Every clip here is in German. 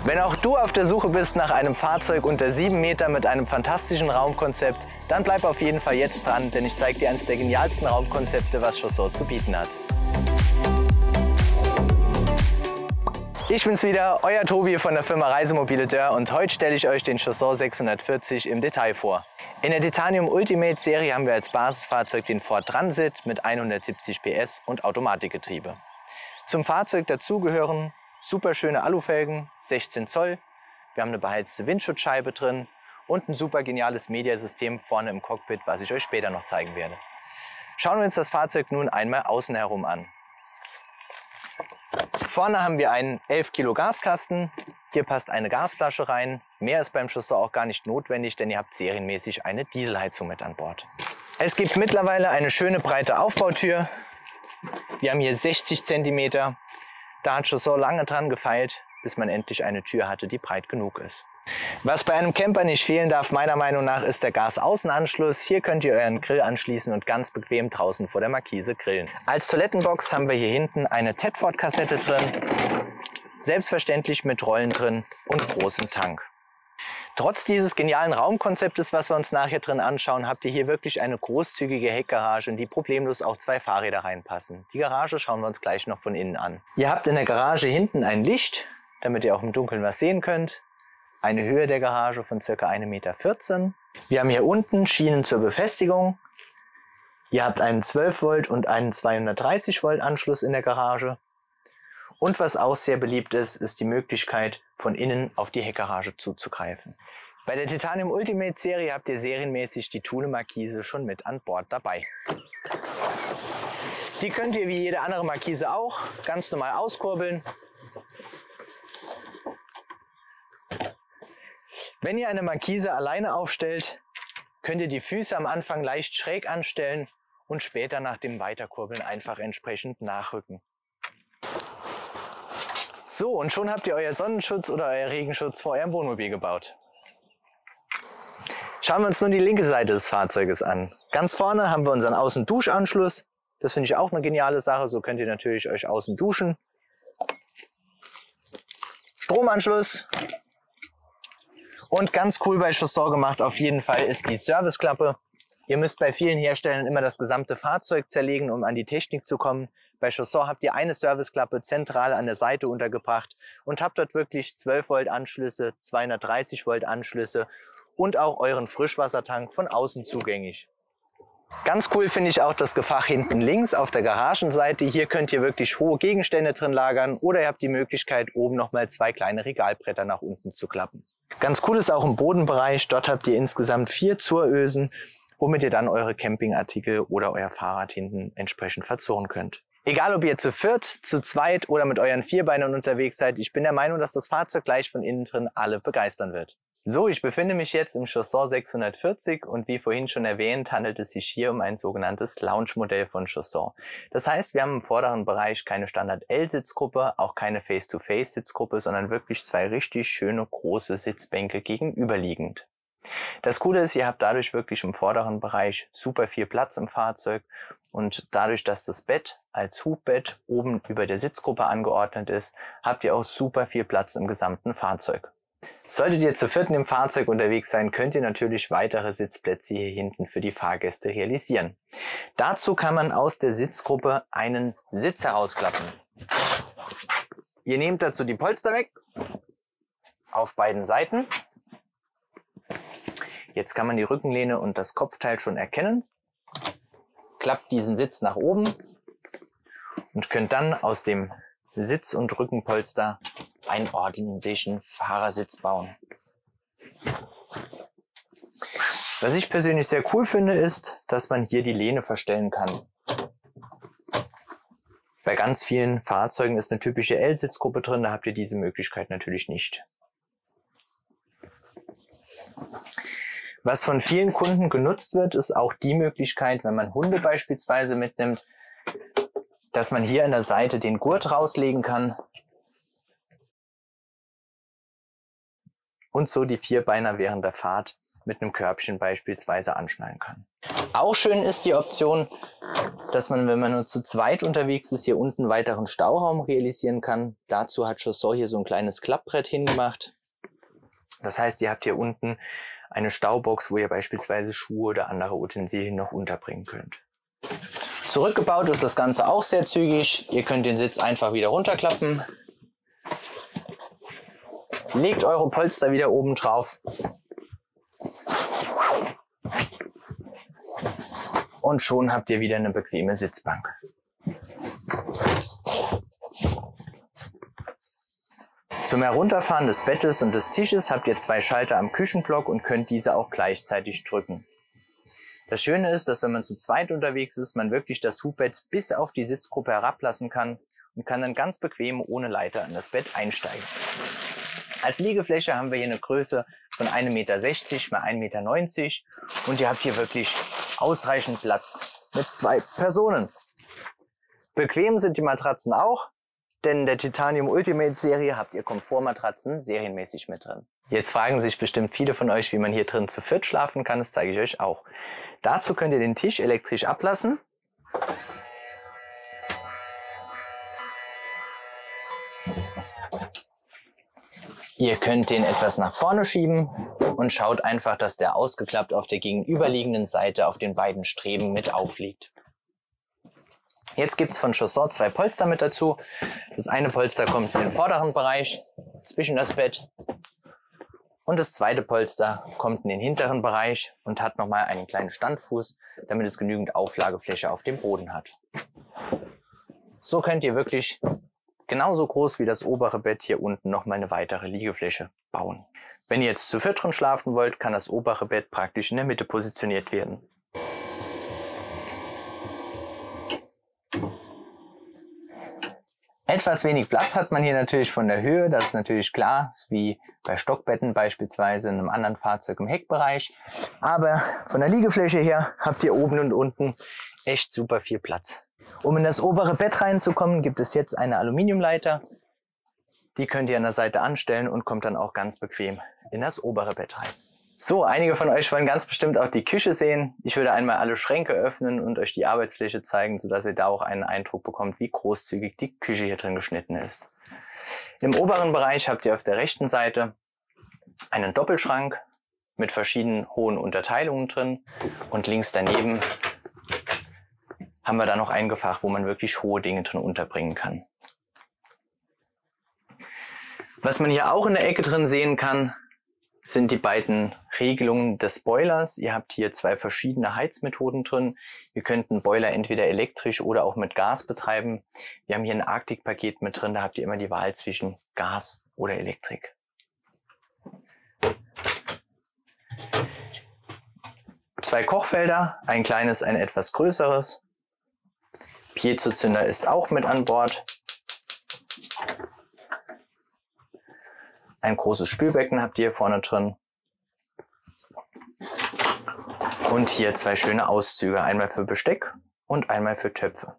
Wenn auch du auf der Suche bist nach einem Fahrzeug unter 7 Meter mit einem fantastischen Raumkonzept, dann bleib auf jeden Fall jetzt dran, denn ich zeige dir eines der genialsten Raumkonzepte, was Chaussor zu bieten hat. Ich bin's wieder, euer Tobi von der Firma Reisemobile Dörr und heute stelle ich euch den Chaussor 640 im Detail vor. In der Titanium Ultimate Serie haben wir als Basisfahrzeug den Ford Transit mit 170 PS und Automatikgetriebe. Zum Fahrzeug dazu gehören super schöne Alufelgen, 16 Zoll, wir haben eine beheizte Windschutzscheibe drin und ein super geniales Mediasystem vorne im Cockpit, was ich euch später noch zeigen werde. Schauen wir uns das Fahrzeug nun einmal außen herum an. Vorne haben wir einen 11 Kilo Gaskasten, hier passt eine Gasflasche rein, mehr ist beim Chaussor auch gar nicht notwendig, denn ihr habt serienmäßig eine Dieselheizung mit an Bord. Es gibt mittlerweile eine schöne breite Aufbautür, wir haben hier 60 cm. Da hat Chaussor lange dran gefeilt, bis man endlich eine Tür hatte, die breit genug ist. Was bei einem Camper nicht fehlen darf, meiner Meinung nach, ist der Gasaußenanschluss. Hier könnt ihr euren Grill anschließen und ganz bequem draußen vor der Markise grillen. Als Toilettenbox haben wir hier hinten eine Tedford-Kassette drin, selbstverständlich mit Rollen drin und großem Tank. Trotz dieses genialen Raumkonzeptes, was wir uns nachher drin anschauen, habt ihr hier wirklich eine großzügige Heckgarage, in die problemlos auch 2 Fahrräder reinpassen. Die Garage schauen wir uns gleich noch von innen an. Ihr habt in der Garage hinten ein Licht, damit ihr auch im Dunkeln was sehen könnt. Eine Höhe der Garage von ca. 1,14 Meter. Wir haben hier unten Schienen zur Befestigung. Ihr habt einen 12 Volt und einen 230 Volt Anschluss in der Garage. Und was auch sehr beliebt ist, ist die Möglichkeit, von innen auf die Heckgarage zuzugreifen. Bei der Titanium Ultimate Serie habt ihr serienmäßig die Thule Markise schon mit an Bord dabei. Die könnt ihr wie jede andere Markise auch ganz normal auskurbeln. Wenn ihr eine Markise alleine aufstellt, könnt ihr die Füße am Anfang leicht schräg anstellen und später nach dem Weiterkurbeln einfach entsprechend nachrücken. So, und schon habt ihr euer Sonnenschutz oder euer Regenschutz vor eurem Wohnmobil gebaut. Schauen wir uns nun die linke Seite des Fahrzeuges an. Ganz vorne haben wir unseren Außenduschanschluss. Das finde ich auch eine geniale Sache. So könnt ihr natürlich euch außen duschen. Stromanschluss. Und ganz cool bei Chaussor gemacht auf jeden Fall ist die Serviceklappe. Ihr müsst bei vielen Herstellern immer das gesamte Fahrzeug zerlegen, um an die Technik zu kommen. Bei Chaussor habt ihr eine Serviceklappe zentral an der Seite untergebracht und habt dort wirklich 12 Volt Anschlüsse, 230 Volt Anschlüsse und auch euren Frischwassertank von außen zugänglich. Ganz cool finde ich auch das Gefach hinten links auf der Garagenseite. Hier könnt ihr wirklich hohe Gegenstände drin lagern oder ihr habt die Möglichkeit, oben nochmal 2 kleine Regalbretter nach unten zu klappen. Ganz cool ist auch im Bodenbereich. Dort habt ihr insgesamt 4 Zurösen, womit ihr dann eure Campingartikel oder euer Fahrrad hinten entsprechend verzurren könnt. Egal ob ihr zu viert, zu zweit oder mit euren Vierbeinern unterwegs seid, ich bin der Meinung, dass das Fahrzeug gleich von innen drin alle begeistern wird. So, ich befinde mich jetzt im Chaussor 640 und wie vorhin schon erwähnt, handelt es sich hier um ein sogenanntes Lounge-Modell von Chaussor. Das heißt, wir haben im vorderen Bereich keine Standard-L-Sitzgruppe, auch keine Face-to-Face-Sitzgruppe, sondern wirklich 2 richtig schöne große Sitzbänke gegenüberliegend. Das Coole ist, ihr habt dadurch wirklich im vorderen Bereich super viel Platz im Fahrzeug und dadurch, dass das Bett als Hubbett oben über der Sitzgruppe angeordnet ist, habt ihr auch super viel Platz im gesamten Fahrzeug. Solltet ihr zu vierten im Fahrzeug unterwegs sein, könnt ihr natürlich weitere Sitzplätze hier hinten für die Fahrgäste realisieren. Dazu kann man aus der Sitzgruppe einen Sitz herausklappen. Ihr nehmt dazu die Polster weg, auf beiden Seiten. Jetzt kann man die Rückenlehne und das Kopfteil schon erkennen. Klappt diesen Sitz nach oben und könnt dann aus dem Sitz- und Rückenpolster einen ordentlichen Fahrersitz bauen. Was ich persönlich sehr cool finde, ist, dass man hier die Lehne verstellen kann. Bei ganz vielen Fahrzeugen ist eine typische L-Sitzgruppe drin, da habt ihr diese Möglichkeit natürlich nicht. Was von vielen Kunden genutzt wird, ist auch die Möglichkeit, wenn man Hunde beispielsweise mitnimmt, dass man hier an der Seite den Gurt rauslegen kann und so die Vierbeiner während der Fahrt mit einem Körbchen beispielsweise anschnallen kann. Auch schön ist die Option, dass man, wenn man nur zu zweit unterwegs ist, hier unten einen weiteren Stauraum realisieren kann. Dazu hat Chausseur hier so ein kleines Klappbrett hingemacht. Das heißt, ihr habt hier unten eine Staubox, wo ihr beispielsweise Schuhe oder andere Utensilien noch unterbringen könnt. Zurückgebaut ist das Ganze auch sehr zügig. Ihr könnt den Sitz einfach wieder runterklappen. Legt eure Polster wieder oben drauf. Und schon habt ihr wieder eine bequeme Sitzbank. Zum Herunterfahren des Bettes und des Tisches habt ihr 2 Schalter am Küchenblock und könnt diese auch gleichzeitig drücken. Das Schöne ist, dass wenn man zu zweit unterwegs ist, man wirklich das Hubbett bis auf die Sitzgruppe herablassen kann und kann dann ganz bequem ohne Leiter in das Bett einsteigen. Als Liegefläche haben wir hier eine Größe von 1,60 Meter mal 1,90 Meter und ihr habt hier wirklich ausreichend Platz mit 2 Personen. Bequem sind die Matratzen auch, denn in der Titanium Ultimate Serie habt ihr Komfortmatratzen serienmäßig mit drin. Jetzt fragen sich bestimmt viele von euch, wie man hier drin zu viert schlafen kann. Das zeige ich euch auch. Dazu könnt ihr den Tisch elektrisch ablassen. Ihr könnt den etwas nach vorne schieben und schaut einfach, dass der ausgeklappt auf der gegenüberliegenden Seite auf den beiden Streben mit aufliegt. Jetzt gibt es von Chausseur 2 Polster mit dazu. Das eine Polster kommt in den vorderen Bereich zwischen das Bett und das zweite Polster kommt in den hinteren Bereich und hat nochmal einen kleinen Standfuß, damit es genügend Auflagefläche auf dem Boden hat. So könnt ihr wirklich genauso groß wie das obere Bett hier unten nochmal eine weitere Liegefläche bauen. Wenn ihr jetzt zu viert drin schlafen wollt, kann das obere Bett praktisch in der Mitte positioniert werden. Etwas wenig Platz hat man hier natürlich von der Höhe, das ist natürlich klar, wie bei Stockbetten beispielsweise in einem anderen Fahrzeug im Heckbereich. Aber von der Liegefläche her habt ihr oben und unten echt super viel Platz. Um in das obere Bett reinzukommen, gibt es jetzt eine Aluminiumleiter. Die könnt ihr an der Seite anstellen und kommt dann auch ganz bequem in das obere Bett rein. So, einige von euch wollen ganz bestimmt auch die Küche sehen. Ich würde einmal alle Schränke öffnen und euch die Arbeitsfläche zeigen, sodass ihr da auch einen Eindruck bekommt, wie großzügig die Küche hier drin geschnitten ist. Im oberen Bereich habt ihr auf der rechten Seite einen Doppelschrank mit verschiedenen hohen Unterteilungen drin und links daneben haben wir da noch ein Gefach, wo man wirklich hohe Dinge drin unterbringen kann. Was man hier auch in der Ecke drin sehen kann, sind die beiden Regelungen des Boilers. Ihr habt hier 2 verschiedene Heizmethoden drin. Ihr könnt einen Boiler entweder elektrisch oder auch mit Gas betreiben. Wir haben hier ein Arktik-Paket mit drin, da habt ihr immer die Wahl zwischen Gas oder Elektrik. Zwei Kochfelder, ein kleines, ein etwas größeres. Piezozünder ist auch mit an Bord. Ein großes Spülbecken habt ihr hier vorne drin. Und hier 2 schöne Auszüge, einmal für Besteck und einmal für Töpfe.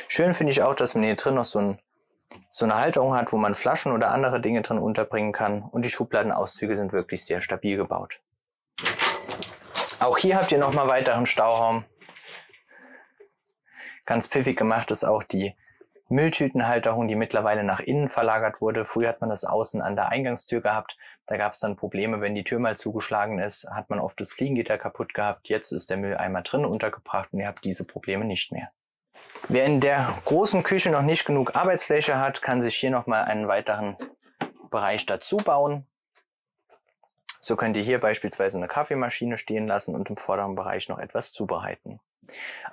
Schön finde ich auch, dass man hier drin noch so eine Halterung hat, wo man Flaschen oder andere Dinge drin unterbringen kann. Und die Schubladenauszüge sind wirklich sehr stabil gebaut. Auch hier habt ihr nochmal weiteren Stauraum. Ganz pfiffig gemacht ist auch die Mülltütenhalterung, die mittlerweile nach innen verlagert wurde. Früher hat man das außen an der Eingangstür gehabt. Da gab es dann Probleme, wenn die Tür mal zugeschlagen ist, hat man oft das Fliegengitter kaputt gehabt. Jetzt ist der Mülleimer drin untergebracht und ihr habt diese Probleme nicht mehr. Wer in der großen Küche noch nicht genug Arbeitsfläche hat, kann sich hier nochmal einen weiteren Bereich dazu bauen. So könnt ihr hier beispielsweise eine Kaffeemaschine stehen lassen und im vorderen Bereich noch etwas zubereiten.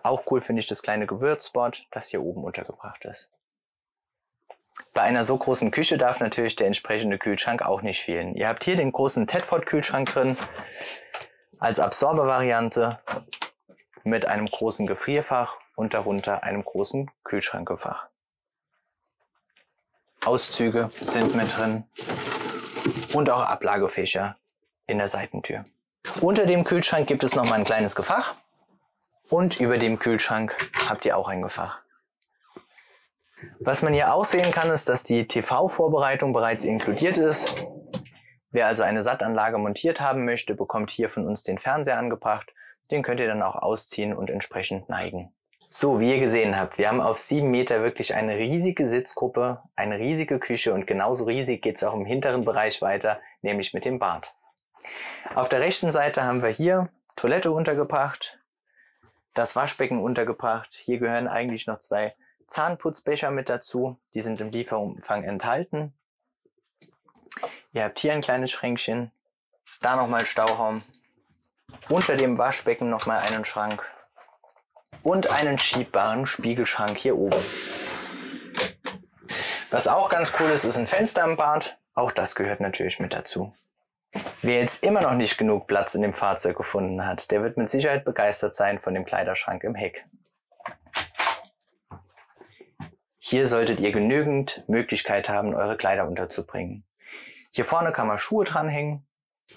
Auch cool finde ich das kleine Gewürzboard, das hier oben untergebracht ist. Bei einer so großen Küche darf natürlich der entsprechende Kühlschrank auch nicht fehlen. Ihr habt hier den großen Tedford-Kühlschrank drin, als Absorbervariante mit einem großen Gefrierfach und darunter einem großen Kühlschrankgefach. Auszüge sind mit drin und auch Ablagefächer in der Seitentür. Unter dem Kühlschrank gibt es nochmal ein kleines Gefach. Und über dem Kühlschrank habt ihr auch ein Gefach. Was man hier auch sehen kann, ist, dass die TV-Vorbereitung bereits inkludiert ist. Wer also eine SAT-Anlage montiert haben möchte, bekommt hier von uns den Fernseher angebracht. Den könnt ihr dann auch ausziehen und entsprechend neigen. So, wie ihr gesehen habt, wir haben auf 7 Meter wirklich eine riesige Sitzgruppe, eine riesige Küche und genauso riesig geht es auch im hinteren Bereich weiter, nämlich mit dem Bad. Auf der rechten Seite haben wir hier Toilette untergebracht, das Waschbecken untergebracht. Hier gehören eigentlich noch 2 Zahnputzbecher mit dazu, die sind im Lieferumfang enthalten. Ihr habt hier ein kleines Schränkchen, da nochmal Stauraum, unter dem Waschbecken nochmal einen Schrank und einen schiebbaren Spiegelschrank hier oben. Was auch ganz cool ist, ist ein Fenster im Bad. Auch das gehört natürlich mit dazu. Wer jetzt immer noch nicht genug Platz in dem Fahrzeug gefunden hat, der wird mit Sicherheit begeistert sein von dem Kleiderschrank im Heck. Hier solltet ihr genügend Möglichkeit haben, eure Kleider unterzubringen. Hier vorne kann man Schuhe dranhängen.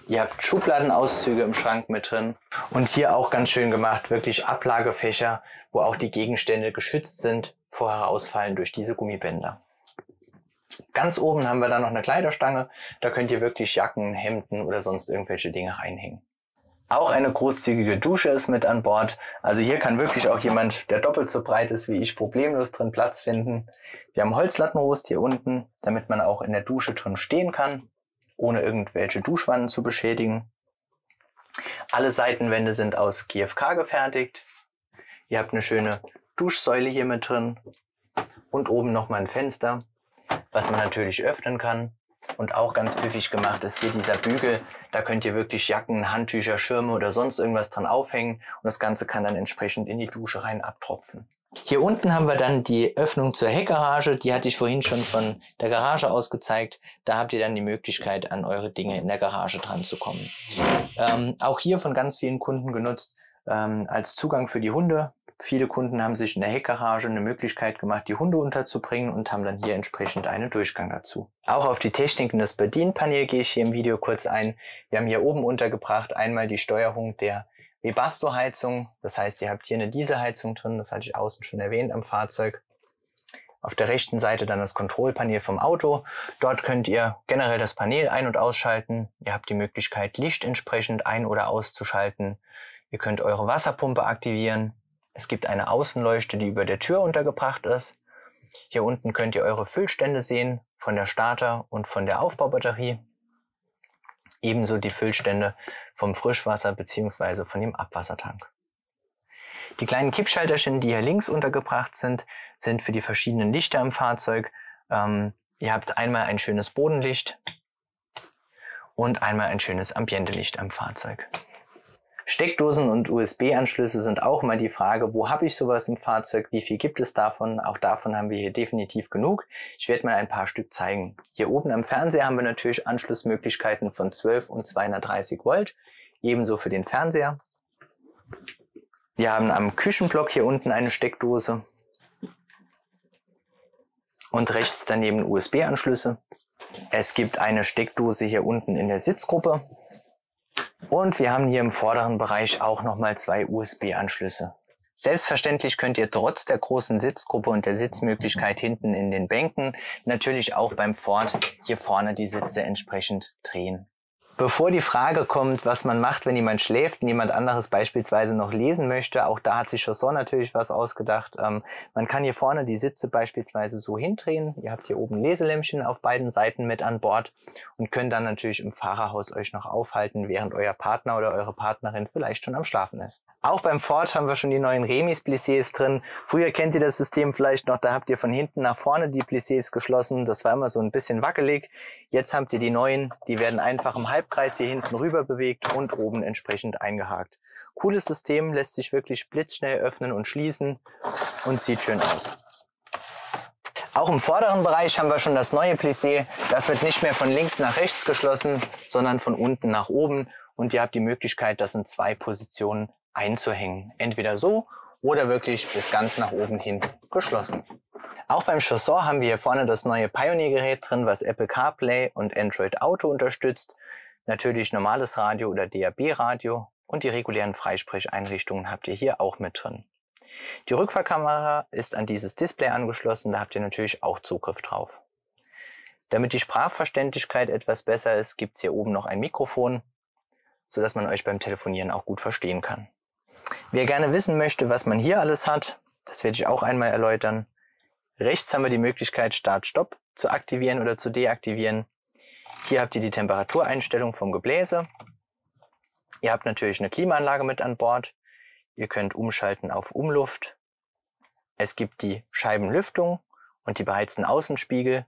Ihr habt Schubladenauszüge im Schrank mit drin. Und hier auch ganz schön gemacht, wirklich Ablagefächer, wo auch die Gegenstände geschützt sind vor Herausfallen durch diese Gummibänder. Ganz oben haben wir dann noch eine Kleiderstange. Da könnt ihr wirklich Jacken, Hemden oder sonst irgendwelche Dinge reinhängen. Auch eine großzügige Dusche ist mit an Bord. Also hier kann wirklich auch jemand, der doppelt so breit ist wie ich, problemlos drin Platz finden. Wir haben Holzlattenrost hier unten, damit man auch in der Dusche drin stehen kann, ohne irgendwelche Duschwannen zu beschädigen. Alle Seitenwände sind aus GFK gefertigt. Ihr habt eine schöne Duschsäule hier mit drin und oben nochmal ein Fenster, was man natürlich öffnen kann. Und auch ganz pfiffig gemacht ist hier dieser Bügel. Da könnt ihr wirklich Jacken, Handtücher, Schirme oder sonst irgendwas dran aufhängen. Und das Ganze kann dann entsprechend in die Dusche rein abtropfen. Hier unten haben wir dann die Öffnung zur Heckgarage. Die hatte ich vorhin schon von der Garage aus gezeigt. Da habt ihr dann die Möglichkeit, an eure Dinge in der Garage dran zu kommen. Auch hier von ganz vielen Kunden genutzt als Zugang für die Hunde. Viele Kunden haben sich in der Heckgarage eine Möglichkeit gemacht, die Hunde unterzubringen und haben dann hier entsprechend einen Durchgang dazu. Auch auf die Techniken des Bedienpanels gehe ich hier im Video kurz ein. Wir haben hier oben untergebracht einmal die Steuerung der Webasto-Heizung. Das heißt, ihr habt hier eine Dieselheizung drin, das hatte ich außen schon erwähnt am Fahrzeug. Auf der rechten Seite dann das Kontrollpanel vom Auto. Dort könnt ihr generell das Panel ein- und ausschalten. Ihr habt die Möglichkeit, Licht entsprechend ein- oder auszuschalten. Ihr könnt eure Wasserpumpe aktivieren. Es gibt eine Außenleuchte, die über der Tür untergebracht ist. Hier unten könnt ihr eure Füllstände sehen von der Starter- und von der Aufbaubatterie. Ebenso die Füllstände vom Frischwasser bzw. von dem Abwassertank. Die kleinen Kippschalterchen, die hier links untergebracht sind, sind für die verschiedenen Lichter im Fahrzeug. Ihr habt einmal ein schönes Bodenlicht und einmal ein schönes Ambientelicht am Fahrzeug. Steckdosen und USB-Anschlüsse sind auch mal die Frage, wo habe ich sowas im Fahrzeug, wie viel gibt es davon? Auch davon haben wir hier definitiv genug. Ich werde mal ein paar Stück zeigen. Hier oben am Fernseher haben wir natürlich Anschlussmöglichkeiten von 12 und 230 Volt, ebenso für den Fernseher. Wir haben am Küchenblock hier unten eine Steckdose und rechts daneben USB-Anschlüsse. Es gibt eine Steckdose hier unten in der Sitzgruppe. Und wir haben hier im vorderen Bereich auch nochmal 2 USB-Anschlüsse. Selbstverständlich könnt ihr trotz der großen Sitzgruppe und der Sitzmöglichkeit hinten in den Bänken natürlich auch beim Ford hier vorne die Sitze entsprechend drehen. Bevor die Frage kommt, was man macht, wenn jemand schläft und jemand anderes beispielsweise noch lesen möchte, auch da hat sich Chausson natürlich was ausgedacht. Man kann hier vorne die Sitze beispielsweise so hindrehen. Ihr habt hier oben Leselämpchen auf beiden Seiten mit an Bord und könnt dann natürlich im Fahrerhaus euch noch aufhalten, während euer Partner oder eure Partnerin vielleicht schon am Schlafen ist. Auch beim Ford haben wir schon die neuen Remis-Plissés drin. Früher kennt ihr das System vielleicht noch, da habt ihr von hinten nach vorne die Plissés geschlossen. Das war immer so ein bisschen wackelig. Jetzt habt ihr die neuen, die werden einfach im Halbkreis hier hinten rüber bewegt und oben entsprechend eingehakt. Cooles System, lässt sich wirklich blitzschnell öffnen und schließen und sieht schön aus. Auch im vorderen Bereich haben wir schon das neue Plissé. Das wird nicht mehr von links nach rechts geschlossen, sondern von unten nach oben. Und ihr habt die Möglichkeit, das in 2 Positionen einzuhängen. Entweder so oder wirklich bis ganz nach oben hin geschlossen. Auch beim Chausson haben wir hier vorne das neue Pioneer-Gerät drin, was Apple CarPlay und Android Auto unterstützt. Natürlich normales Radio oder DAB-Radio und die regulären Freisprecheinrichtungen habt ihr hier auch mit drin. Die Rückfahrkamera ist an dieses Display angeschlossen, da habt ihr natürlich auch Zugriff drauf. Damit die Sprachverständlichkeit etwas besser ist, gibt es hier oben noch ein Mikrofon, sodass man euch beim Telefonieren auch gut verstehen kann. Wer gerne wissen möchte, was man hier alles hat, das werde ich auch einmal erläutern. Rechts haben wir die Möglichkeit, Start-Stopp zu aktivieren oder zu deaktivieren. Hier habt ihr die Temperatureinstellung vom Gebläse. Ihr habt natürlich eine Klimaanlage mit an Bord. Ihr könnt umschalten auf Umluft. Es gibt die Scheibenlüftung und die beheizten Außenspiegel.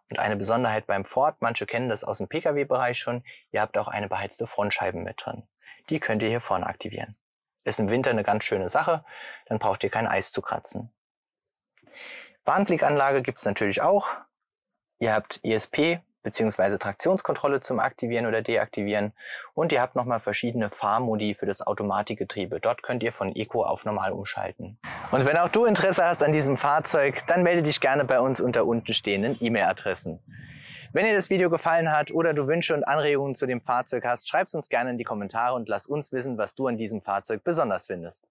Und eine Besonderheit beim Ford, manche kennen das aus dem Pkw-Bereich schon, ihr habt auch eine beheizte Frontscheibe mit drin. Die könnt ihr hier vorne aktivieren. Ist im Winter eine ganz schöne Sache, dann braucht ihr kein Eis zu kratzen. Warnblickanlage gibt es natürlich auch. Ihr habt ESP bzw. Traktionskontrolle zum Aktivieren oder Deaktivieren und ihr habt nochmal verschiedene Fahrmodi für das Automatikgetriebe. Dort könnt ihr von Eco auf Normal umschalten. Und wenn auch du Interesse hast an diesem Fahrzeug, dann melde dich gerne bei uns unter unten stehenden E-Mail-Adressen. Wenn dir das Video gefallen hat oder du Wünsche und Anregungen zu dem Fahrzeug hast, schreib es uns gerne in die Kommentare und lass uns wissen, was du an diesem Fahrzeug besonders findest.